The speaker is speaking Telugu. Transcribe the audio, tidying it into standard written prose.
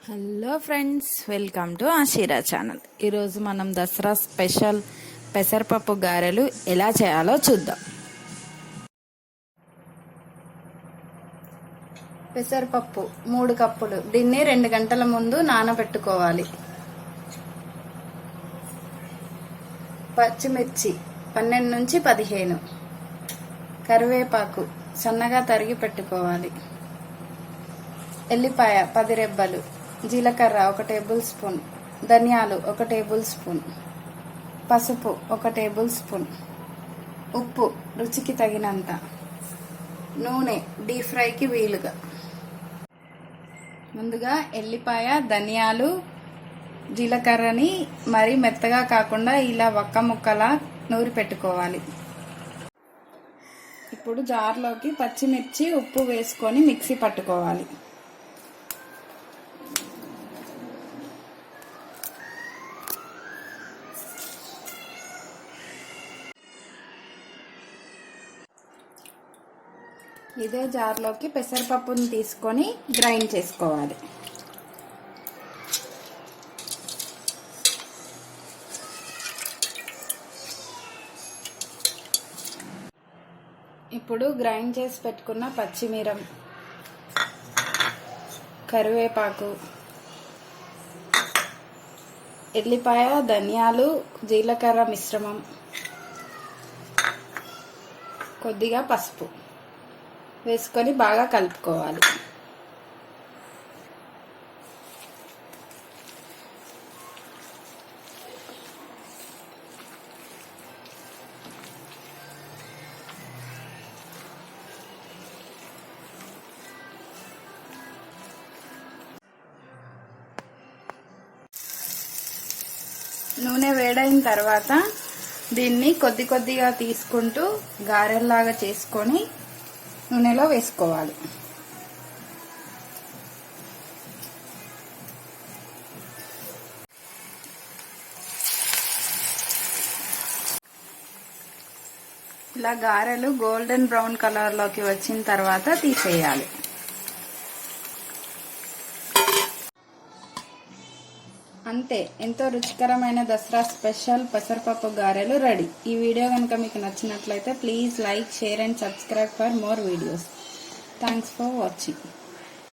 Hello friends, welcome to Aashira channel. ఈరోజు మనం దసరా స్పెషల్ పెసరపప్పు గారెలు ఎలా చేయాలో చూద్దాం. పెసరపప్పు 3 కప్పులు. దీన్ని 2 గంటల ముందు నానబెట్టుకోవాలి. పచ్చిమిర్చి 12 నుంచి 15, కరివేపాకు సన్నగా తరిగి పెట్టుకోవాలి. ఎల్లిపాయ 10 రెబ్బలు, జీలకర్ర 1 టేబుల్ స్పూన్, ధనియాలు 1 టేబుల్ స్పూన్, పసుపు 1 టేబుల్ స్పూన్, ఉప్పు రుచికి తగినంత, నూనె డీప్ ఫ్రైకి వీలుగా. ముందుగా ఎల్లిపాయ, ధనియాలు, జీలకర్రని మరీ మెత్తగా కాకుండా ఇలా ఒక్క ముక్కలా నూరి పెట్టుకోవాలి. ఇప్పుడు జార్లోకి పచ్చిమిర్చి, ఉప్పు వేసుకొని మిక్సీ పట్టుకోవాలి. ఇదే జార్లోకి పెసరపప్పుని తీసుకొని గ్రైండ్ చేసుకోవాలి. ఇప్పుడు గ్రైండ్ చేసి పెట్టుకున్న పచ్చిమిరం, కరివేపాకు, ఎల్లిపాయ, ధనియాలు, జీలకర్ర మిశ్రమం, కొద్దిగా పసుపు వేసుకొని బాగా కలుపుకోవాలి. నూనె వేడైన తర్వాత దీన్ని కొద్ది కొద్దిగా తీసుకుంటూ గారెల్లాగా చేసుకొని నూనెలో వేసుకోవాలి. ఇలా గారెలు గోల్డెన్ బ్రౌన్ కలర్లోకి వచ్చిన తర్వాత తీసేయాలి. అంతే, ఎంతో రుచికరమైన దసరా స్పెషల్ పెసరపప్పు గారెలు రెడీ. ఈ వీడియో కనుక మీకు నచ్చినట్లయితే please like, share and subscribe for more videos. Thanks for watching.